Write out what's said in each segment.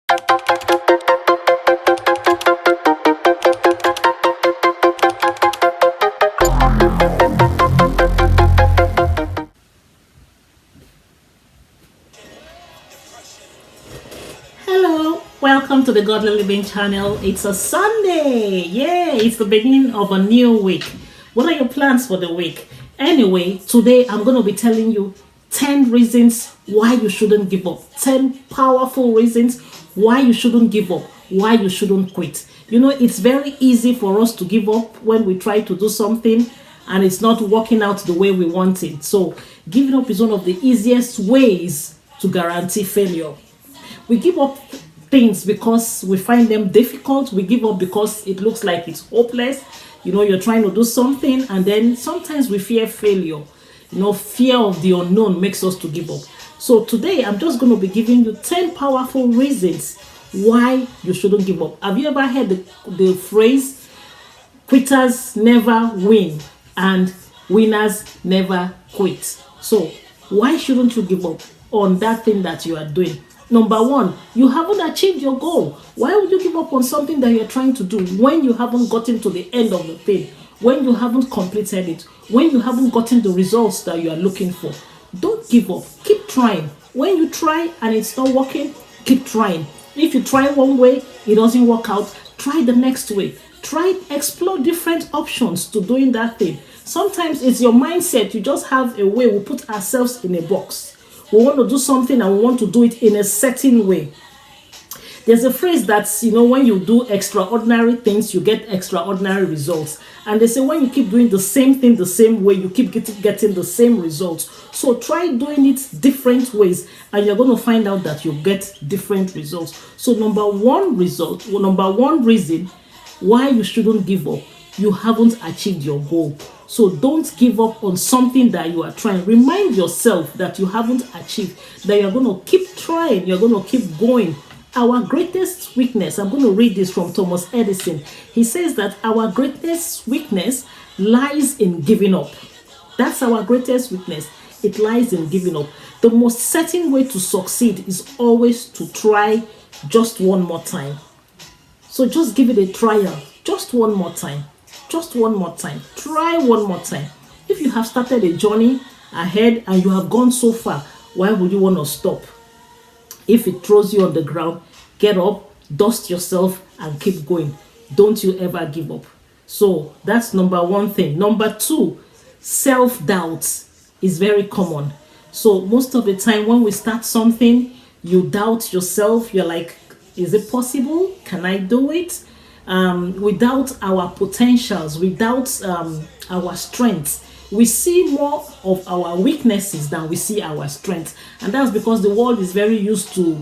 Hello, welcome to the Godly Living channel. It's a Sunday. Yeah, it's the beginning of a new week. What are your plans for the week? Anyway, today I'm going to be telling you 10 reasons why you shouldn't give up. 10 powerful reasons why you shouldn't give up, why you shouldn't quit. You know, it's very easy for us to give up when we try to do something and it's not working out the way we want it. So, giving up is one of the easiest ways to guarantee failure. We give up things because we find them difficult. We give up because it looks like it's hopeless. You know, you're trying to do something and then sometimes we fear failure. You know, fear of the unknown makes us to give up. So today I'm just going to be giving you 10 powerful reasons why you shouldn't give up. Have you ever heard the phrase, quitters never win and winners never quit? So why shouldn't you give up on that thing that you are doing? Number one, you haven't achieved your goal. Why would you give up on something that you're trying to do when you haven't gotten to the end of the thing, when you haven't completed it, when you haven't gotten the results that you are looking for? Don't give up. Keep trying. When you try and it's not working, keep trying. If you try one way, it doesn't work out, try the next way. Explore different options to doing that thing. Sometimes it's your mindset. You just have a way. We put ourselves in a box. We want to do something and we want to do it in a certain way. There's a phrase that's, you know, when you do extraordinary things, you get extraordinary results. And they say when you keep doing the same thing the same way, you keep getting the same results. So try doing it different ways and you're going to find out that you get different results. So number one reason why you shouldn't give up, you haven't achieved your goal. So don't give up on something that you are trying. Remind yourself that you haven't achieved, that you're going to keep trying, you're going to keep going. Our greatest weakness, I'm going to read this from Thomas Edison. He says that our greatest weakness lies in giving up. That's our greatest weakness. It lies in giving up. The most certain way to succeed is always to try just one more time. So just give it a trial. Just one more time. Just one more time. Try one more time. If you have started a journey ahead and you have gone so far, why would you want to stop? If it throws you on the ground, get up, dust yourself, and keep going. Don't you ever give up. So that's number one thing. Number two, self-doubt is very common. So most of the time when we start something, you doubt yourself. You're like, is it possible? Can I do it? Without our potentials, without our strengths, we see more of our weaknesses than we see our strengths. And that's because the world is very used to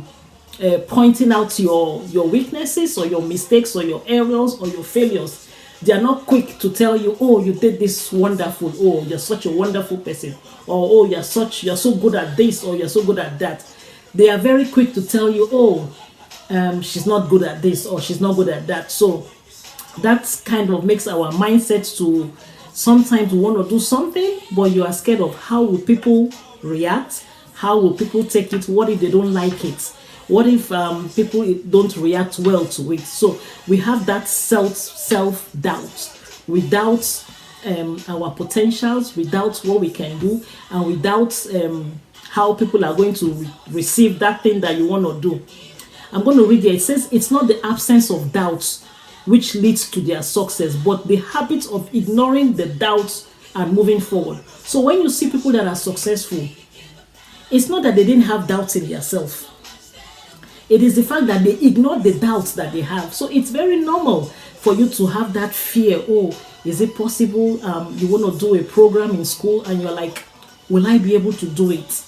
pointing out your weaknesses or your mistakes or your errors or your failures. They are not quick to tell you, oh, you did this wonderful, oh, you're such a wonderful person, or oh, you're so good at this, or you're so good at that. They are very quick to tell you, oh, she's not good at this or she's not good at that. So that kind of makes our mindset to sometimes want to do something, but you are scared of how will people react, how will people take it, what if they don't like it, what if people don't react well to it. So we have that self-doubt. Without our potentials, without what we can do, and without how people are going to receive that thing that you want to do. I'm going to read here. It says, it's not the absence of doubts which leads to their success, but the habit of ignoring the doubts and moving forward. So when you see people that are successful, it's not that they didn't have doubts in themselves. It is the fact that they ignore the doubts that they have. So it's very normal for you to have that fear. Oh, is it possible? You want to do a program in school and you're like, will I be able to do it?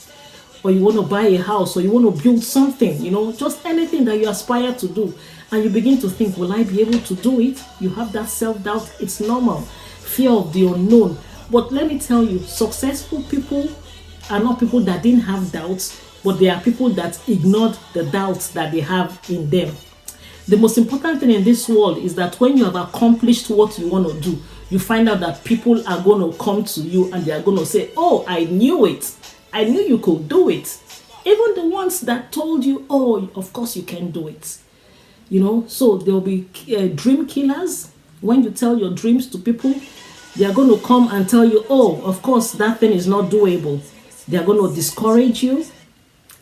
Or you want to buy a house, or you want to build something, you know, just anything that you aspire to do. And you begin to think, will I be able to do it? You have that self-doubt. It's normal. Fear of the unknown. But let me tell you, successful people are not people that didn't have doubts, but they are people that ignored the doubts that they have in them. The most important thing in this world is that when you have accomplished what you want to do, you find out that people are going to come to you and they are going to say, oh, I knew it. I knew you could do it. Even the ones that told you, oh, of course you can do it. So there'll be dream killers. When you tell your dreams to people, they are going to come and tell you, oh, of course that thing is not doable. They are going to discourage you.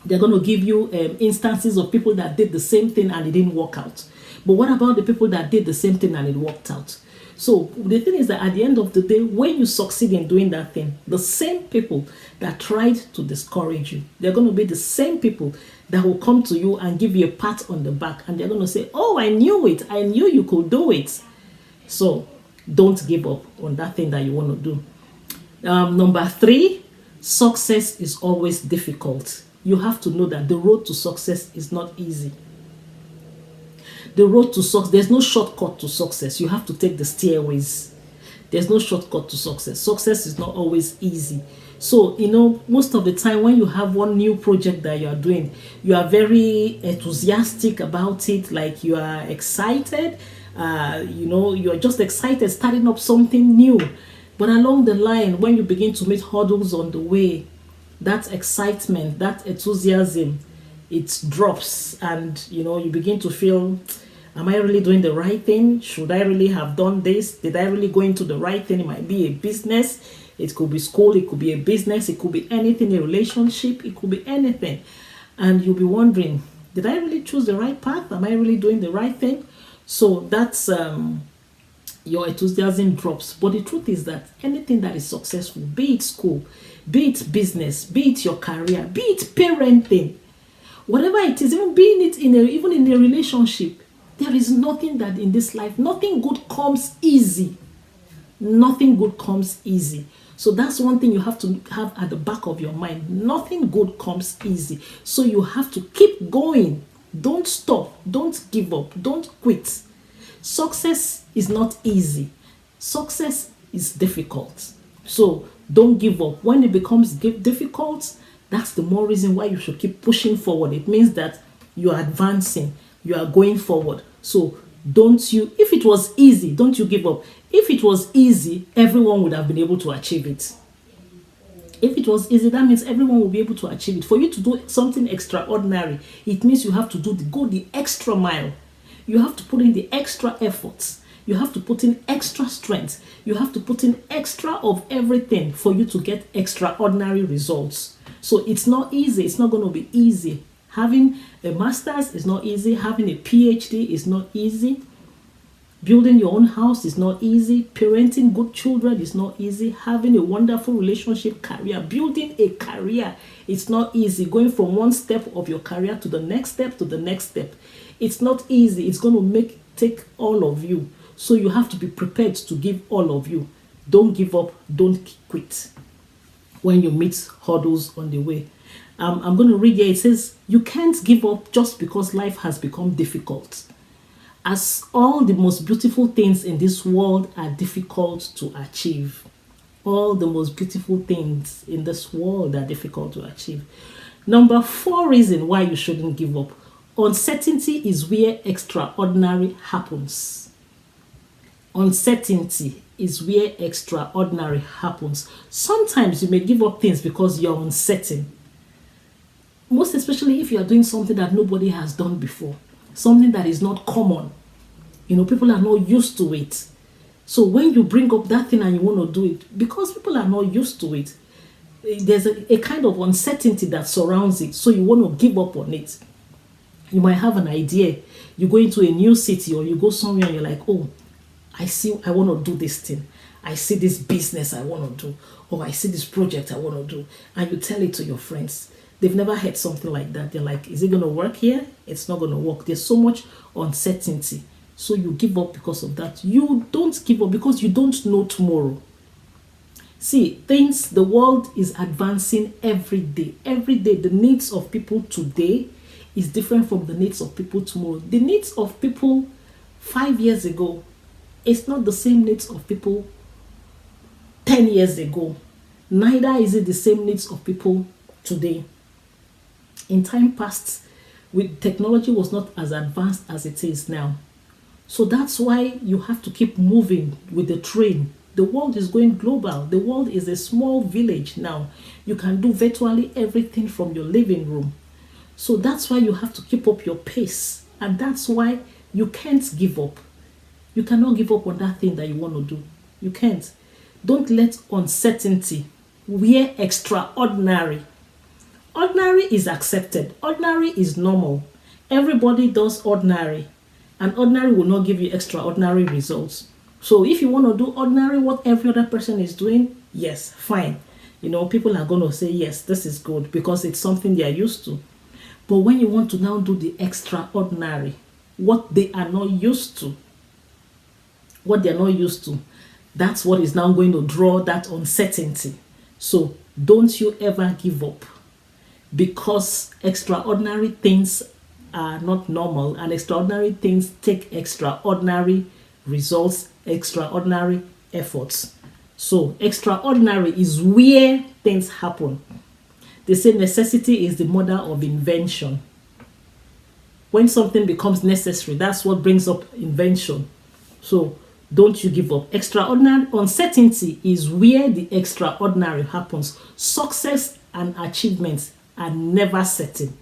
They're going to give you instances of people that did the same thing and it didn't work out. But what about the people that did the same thing and it worked out? So the thing is that at the end of the day, when you succeed in doing that thing, the same people that tried to discourage you, they're going to be the same people that will come to you and give you a pat on the back. And they're going to say, oh, I knew it. I knew you could do it. So don't give up on that thing that you want to do. Number 3, success is always difficult. You have to know that the road to success is not easy. The road to success, there's no shortcut to success. You have to take the stairways. There's no shortcut to success. Success is not always easy. So, most of the time when you have one new project that you are doing, you are very enthusiastic about it, like you are excited. You're just excited starting up something new. But along the line, when you begin to meet hurdles on the way, that excitement, that enthusiasm, it drops, and you begin to feel, am I really doing the right thing? Should I really have done this? Did I really go into the right thing? It might be a business, it could be school, it could be a business, it could be anything, a relationship, it could be anything. And you'll be wondering, did I really choose the right path? Am I really doing the right thing? So that's your enthusiasm drops. But the truth is that anything that is successful, be it school, be it business, be it your career, be it parenting, whatever it is, even being it even in a relationship, there is nothing that in this life, nothing good comes easy. Nothing good comes easy. So that's one thing you have to have at the back of your mind. Nothing good comes easy. So you have to keep going. Don't stop. Don't give up. Don't quit. Success is not easy. Success is difficult. So don't give up. When it becomes difficult, that's the more reason why you should keep pushing forward. It means that you are advancing. You are going forward. So if it was easy, don't you give up. If it was easy, everyone would have been able to achieve it. If it was easy, that means everyone will be able to achieve it. For you to do something extraordinary, it means you have to go the extra mile. You have to put in the extra efforts. You have to put in extra strength. You have to put in extra of everything for you to get extraordinary results. So it's not easy. It's not going to be easy. Having a master's is not easy. Having a PhD is not easy. Building your own house is not easy. Parenting good children is not easy. Having a wonderful relationship, career, building a career, it's not easy. Going from one step of your career to the next step to the next step. It's not easy. It's going to take all of you. So you have to be prepared to give all of you. Don't give up. Don't quit when you meet hurdles on the way. I'm going to read here. It says, you can't give up just because life has become difficult. As all the most beautiful things in this world are difficult to achieve. All the most beautiful things in this world are difficult to achieve. Number 4 reason why you shouldn't give up. Uncertainty is where extraordinary happens. Uncertainty is where extraordinary happens. Sometimes you may give up things because you're uncertain. Most especially if you are doing something that nobody has done before. Something that is not common. People are not used to it. So when you bring up that thing and you want to do it, because people are not used to it, there's a kind of uncertainty that surrounds it. So you want to give up on it. You might have an idea. You go into a new city or you go somewhere and you're like, oh, I want to do this thing. I see this business I want to do. Or I see this project I want to do. And you tell it to your friends. They've never heard something like that. They're like, is it going to work here? It's not going to work. There's so much uncertainty. So you give up because of that. You don't give up because you don't know tomorrow. See, the world is advancing every day. Every day, the needs of people today is different from the needs of people tomorrow. The needs of people 5 years ago is not the same needs of people 10 years ago. Neither is it the same needs of people today. In time past, technology was not as advanced as it is now. So that's why you have to keep moving with the train. The world is going global. The world is a small village now. You can do virtually everything from your living room. So that's why you have to keep up your pace. And that's why you can't give up. You cannot give up on that thing that you want to do. You can't. Don't let uncertainty wear extraordinary. Ordinary is accepted. Ordinary is normal. Everybody does ordinary. And ordinary will not give you extraordinary results. So if you want to do ordinary, what every other person is doing, yes, fine. People are going to say, yes, this is good because it's something they are used to. But when you want to now do the extraordinary, what they are not used to, that's what is now going to draw that uncertainty. So don't you ever give up, because extraordinary things are not normal, and extraordinary things take extraordinary results, extraordinary efforts. So extraordinary is where things happen. They say necessity is the mother of invention. When something becomes necessary, that's what brings up invention. So don't you give up. Extraordinary uncertainty is where the extraordinary happens. Success and achievements are never certain.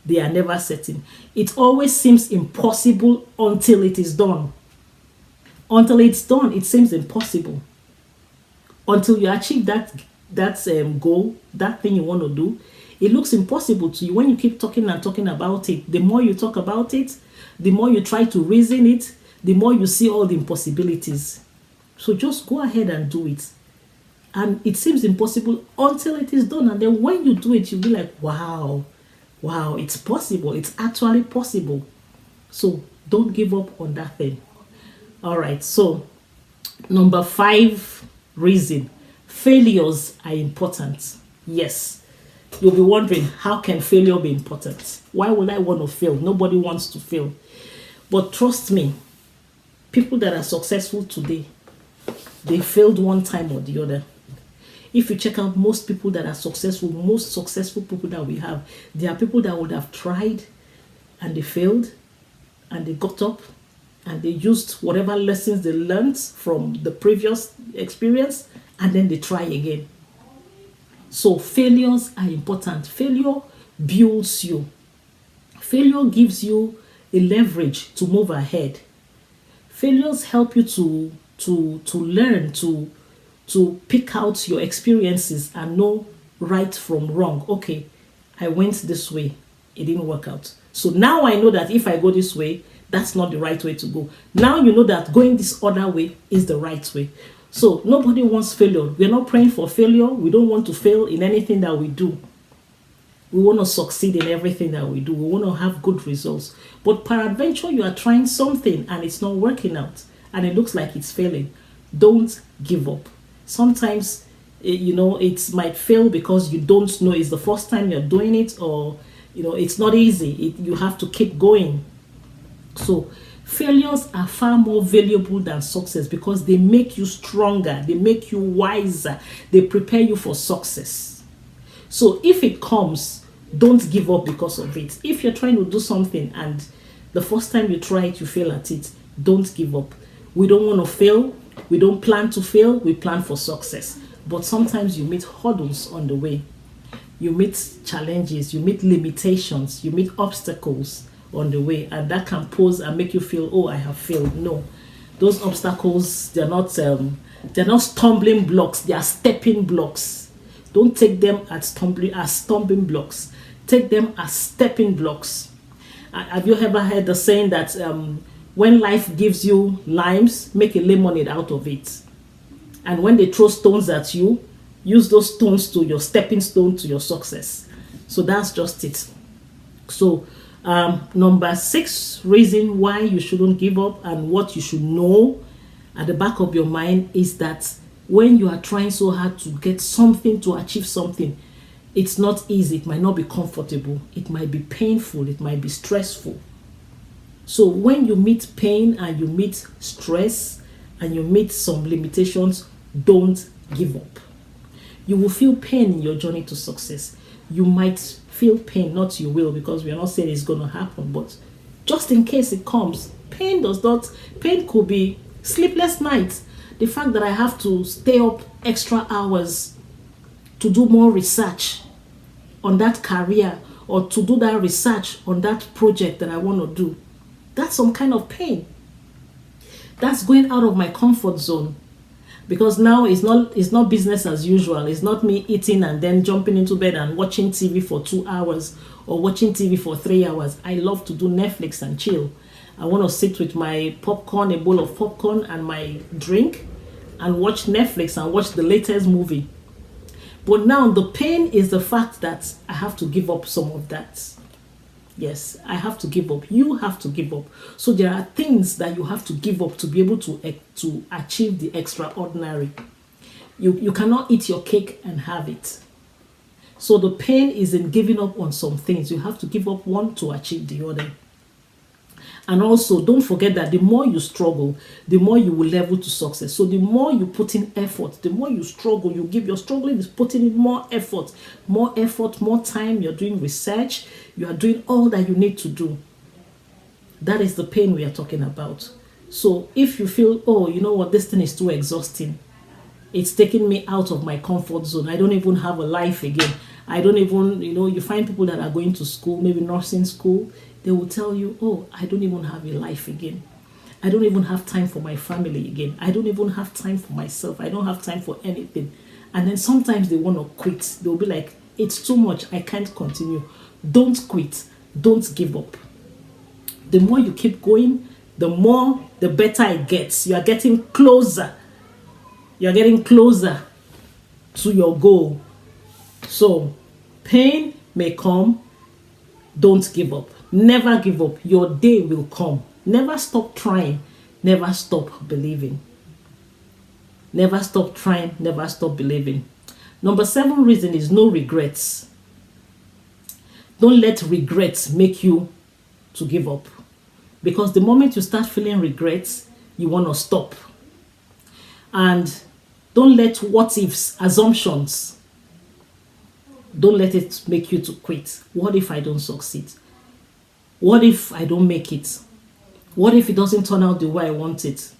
They are never certain. It always seems impossible until it is done. Until it's done, it seems impossible. Until you achieve that goal, that thing you want to do, it looks impossible to you. When you keep talking and talking about it, the more you talk about it, the more you try to reason it, the more you see all the impossibilities. So just go ahead and do it. And it seems impossible until it is done. And then when you do it, you'll be like, wow, it's possible. It's actually possible. So don't give up on that thing. All right. So number 5 reason, failures are important. Yes. You'll be wondering, how can failure be important? Why would I want to fail? Nobody wants to fail. But trust me, people that are successful today, they failed one time or the other. If you check out most people that are successful, most successful people that we have, they are people that would have tried and they failed and they got up and they used whatever lessons they learned from the previous experience, and then they try again. So failures are important. Failure builds you. Failure gives you a leverage to move ahead. Failures help you to learn, to pick out your experiences and know right from wrong. Okay, I went this way, it didn't work out. So now I know that if I go this way, that's not the right way to go. Now you know that going this other way is the right way. So nobody wants failure. We're not praying for failure. We don't want to fail in anything that we do. We want to succeed in everything that we do. We want to have good results. But peradventure, you are trying something and it's not working out and it looks like it's failing. Don't give up. Sometimes, it might fail because you don't know it's the first time you're doing it, or, it's not easy. You have to keep going. So failures are far more valuable than success because they make you stronger. They make you wiser. They prepare you for success. So if it comes, don't give up because of it. If you're trying to do something and the first time you try it, you fail at it, don't give up. We don't want to fail. We don't plan to fail. We plan for success. But sometimes you meet hurdles on the way. You meet challenges. You meet limitations. You meet obstacles on the way. And that can pose and make you feel, oh, I have failed. No. Those obstacles, they're not stumbling blocks. They are stepping blocks. Don't take them as stumbling blocks. Take them as stepping blocks. Have you ever heard the saying that when life gives you limes, make a lemonade out of it? And when they throw stones at you, use those stones to your stepping stone to your success. So that's just it. So number 6 reason why you shouldn't give up and what you should know at the back of your mind is that when you are trying so hard to get something, to achieve something, it's not easy. It might not be comfortable. It might be painful. It might be stressful. So when you meet pain and you meet stress and you meet some limitations, don't give up. You will feel pain in your journey to success. You might feel pain, not you will, because we are not saying it's going to happen, but just in case it comes, pain could be sleepless nights. The fact that I have to stay up extra hours to do more research on that career or to do that research on that project that I want to do. That's some kind of pain. That's going out of my comfort zone. Because now it's not business as usual. It's not me eating and then jumping into bed and watching TV for 2 hours or watching TV for 3 hours. I love to do Netflix and chill. I want to sit with my popcorn, a bowl of popcorn and my drink, and watch Netflix and watch the latest movie. But now the pain is the fact that I have to give up some of that. Yes, I have to give up. You have to give up. So there are things that you have to give up to be able to achieve the extraordinary. You cannot eat your cake and have it. So the pain is in giving up on some things. You have to give up one to achieve the other. And also, don't forget that the more you struggle, the more you will level to success. So the more you put in effort, the more you struggle, your struggling is putting in more effort, more time. You're doing research. You are doing all that you need to do. That is the pain we are talking about. So if you feel, oh, you know what, this thing is too exhausting. It's taking me out of my comfort zone. I don't even have a life again. I don't even, you find people that are going to school, maybe nursing school. They will tell you, oh, I don't even have a life again. I don't even have time for my family again. I don't even have time for myself. I don't have time for anything. And then sometimes they want to quit. They'll be like, it's too much. I can't continue. Don't quit. Don't give up. The more you keep going, the better it gets. You are getting closer. You're getting closer to your goal. So, pain may come. Don't give up. Never give up. Your day will come. Never stop trying. Never stop believing. Never stop trying. Never stop believing. Number 7 reason is no regrets. Don't let regrets make you to give up. Because the moment you start feeling regrets, you want to stop. And don't let what ifs, assumptions, don't let it make you to quit. What if I don't succeed? What if I don't make it? What if it doesn't turn out the way I want it?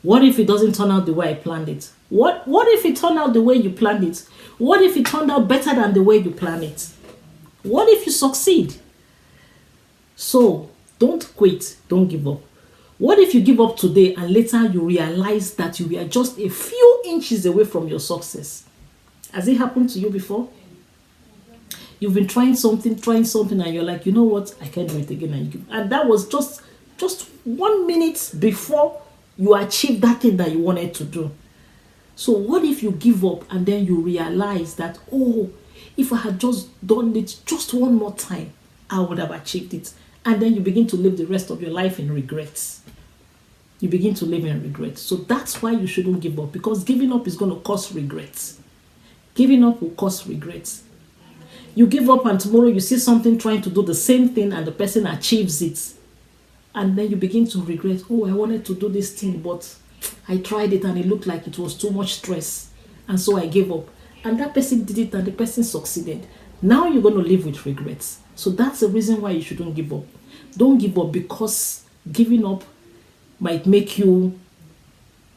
What if it doesn't turn out the way I planned it? What if it turned out the way you planned it? What if it turned out better than the way you planned it? What if you succeed? So, don't quit. Don't give up. What if you give up today and later you realize that you were just a few inches away from your success? Has it happened to you before? You've been trying something, and you're like, you know what? I can't do it again. And that was just 1 minute before you achieved that thing that you wanted to do. So what if you give up and then you realize that, oh, if I had just done it just one more time, I would have achieved it. And then you begin to live the rest of your life in regrets. You begin to live in regrets. So that's why you shouldn't give up, because giving up is going to cause regrets. Giving up will cause regrets. You give up and tomorrow you see something trying to do the same thing and the person achieves it. And then you begin to regret, oh, I wanted to do this thing, but I tried it and it looked like it was too much stress. And so I gave up. And that person did it and the person succeeded. Now you're going to live with regrets. So that's the reason why you shouldn't give up. Don't give up, because giving up might make you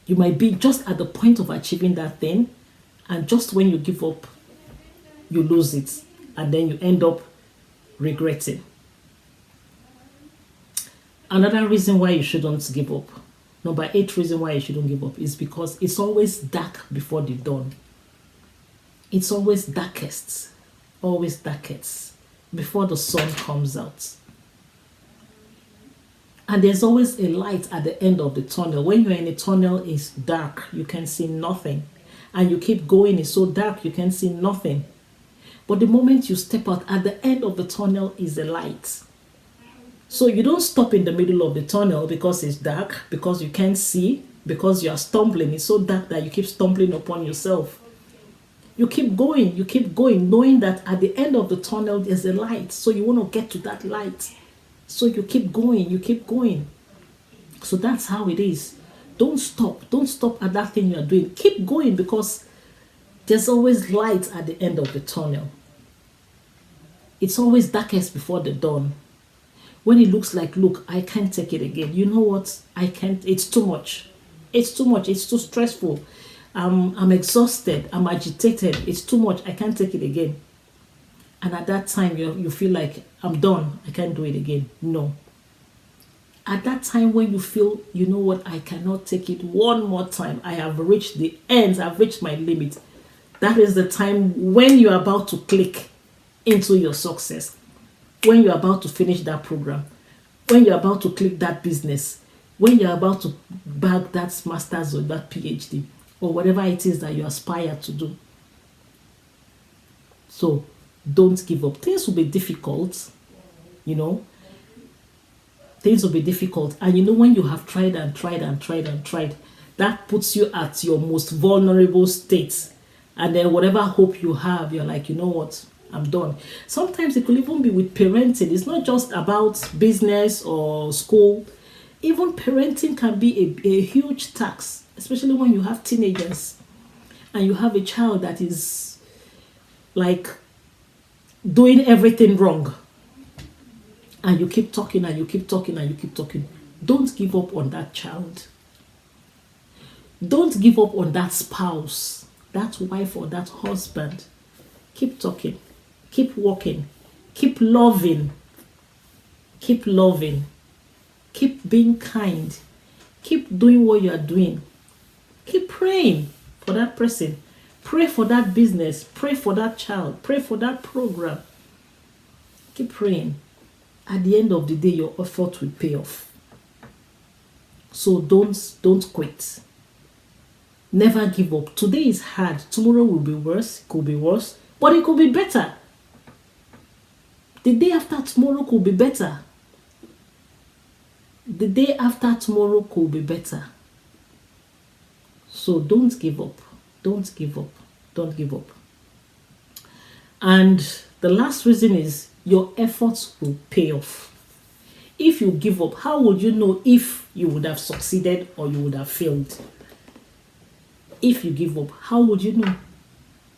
might be just at the point of achieving that thing. And just when you give up, you lose it. And then you end up regretting. Another reason why you shouldn't give up, number 8 reason why you shouldn't give up, is because it's always dark before the dawn. It's always darkest before the sun comes out. And there's always a light at the end of the tunnel. When you're in a tunnel, it's dark. You can see nothing. And you keep going, it's so dark, you can see nothing. But the moment you step out, at the end of the tunnel is a light. So you don't stop in the middle of the tunnel because it's dark, because you can't see, because you are stumbling. It's so dark that you keep stumbling upon yourself. You keep going, knowing that at the end of the tunnel there's a light. So you want to get to that light. So you keep going. So that's how it is. Don't stop at that thing you're doing. Keep going, because there's always light at the end of the tunnel. It's always darkest before the dawn. When it looks like, look, I can't take it again. You know what? I can't. It's too much. It's too stressful. I'm exhausted. I'm agitated. It's too much. I can't take it again. And at that time, you feel like, I'm done, I can't do it again. No. At that time when you feel, you know what, I cannot take it one more time, I have reached the ends, I've reached my limit, that is the time when you're about to click into your success, when you're about to finish that program, when you're about to click that business, when you're about to bag that master's or that PhD or whatever it is that you aspire to do. So don't give up. Things will be difficult, you know. Things will be difficult. And you know, when you have tried and tried and tried and tried, that puts you at your most vulnerable state. And then whatever hope you have, you're like, you know what, I'm done. Sometimes it could even be with parenting. It's not just about business or school. Even parenting can be a huge tax, especially when you have teenagers and you have a child that is like doing everything wrong. And you keep talking and you keep talking and you keep talking. Don't give up on that child. Don't give up on that spouse, that wife or that husband. Keep talking. Keep walking. Keep loving. Keep loving. Keep being kind. Keep doing what you are doing. Keep praying for that person. Pray for that business. Pray for that child. Pray for that program. Keep praying. At the end of the day, your effort will pay off. So don't quit. Never give up. Today is hard. Tomorrow will be worse. It could be worse. But it could be better. The day after tomorrow could be better. The day after tomorrow could be better. So don't give up. Don't give up. Don't give up. And the last reason is your efforts will pay off. If you give up, how would you know if you would have succeeded or you would have failed? If you give up, how would you know?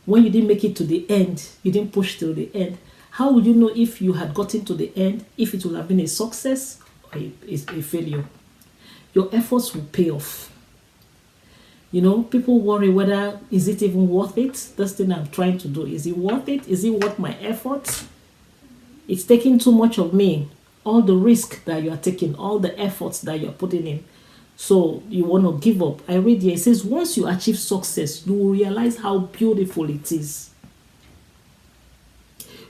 When you didn't make it to the end, you didn't push till the end, how would you know if you had gotten to the end, if it would have been a success or a failure? Your efforts will pay off. You know, people worry whether, is it even worth it? This thing I'm trying to do, is it worth it? Is it worth my efforts? It's taking too much of me. All the risk that you are taking, all the efforts that you're putting in. So you want to give up. I read here, it says, once you achieve success, you will realize how beautiful it is.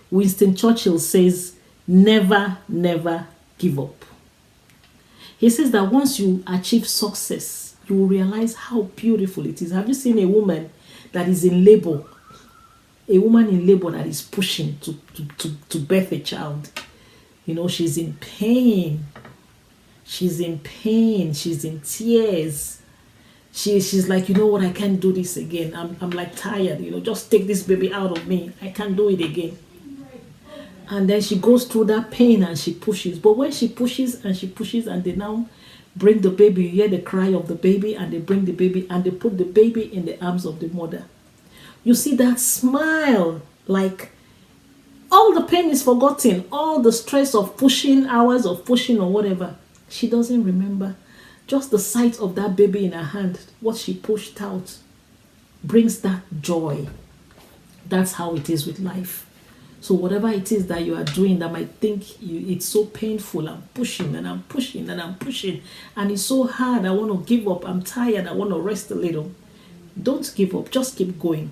Winston Churchill says, never, never give up. He says that once you achieve success, you will realize how beautiful it is. Have you seen a woman that is in labor? A woman in labor that is pushing to birth a child. You know, she's in pain. She's in pain. She's in tears. She's like, you know what, I can't do this again. I'm like tired. You know, just take this baby out of me. I can't do it again. And then she goes through that pain and she pushes. But when she pushes and they now bring the baby, you hear the cry of the baby, and they bring the baby and they put the baby in the arms of the mother. You see that smile, like all the pain is forgotten, all the stress of pushing, hours of pushing or whatever. She doesn't remember. Just the sight of that baby in her hand, what she pushed out, brings that joy. That's how it is with life. So whatever it is that you are doing that might think it's so painful, I'm pushing and I'm pushing and I'm pushing, and it's so hard, I want to give up, I'm tired, I want to rest a little. Don't give up, just keep going.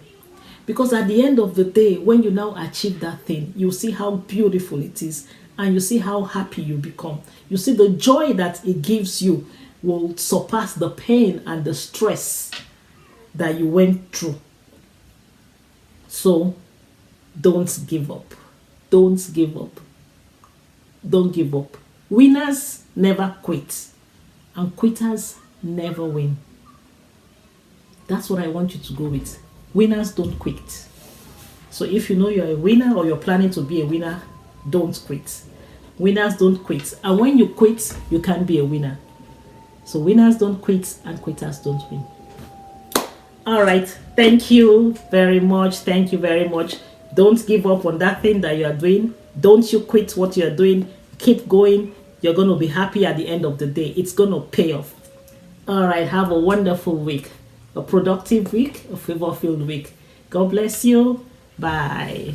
Because at the end of the day, when you now achieve that thing, you see how beautiful it is, and you see how happy you become. You see the joy that it gives you will surpass the pain and the stress that you went through. So don't give up. Don't give up. Don't give up. Winners never quit, and quitters never win. That's what I want you to go with. Winners don't quit. So if you know you're a winner or you're planning to be a winner, don't quit. Winners don't quit. And when you quit, you can't be a winner. So winners don't quit and quitters don't win. All right. Thank you very much. Thank you very much. Don't give up on that thing that you are doing. Don't you quit what you are doing. Keep going. You're going to be happy at the end of the day. It's going to pay off. All right. Have a wonderful week. A productive week, a favor-filled week. God bless you. Bye.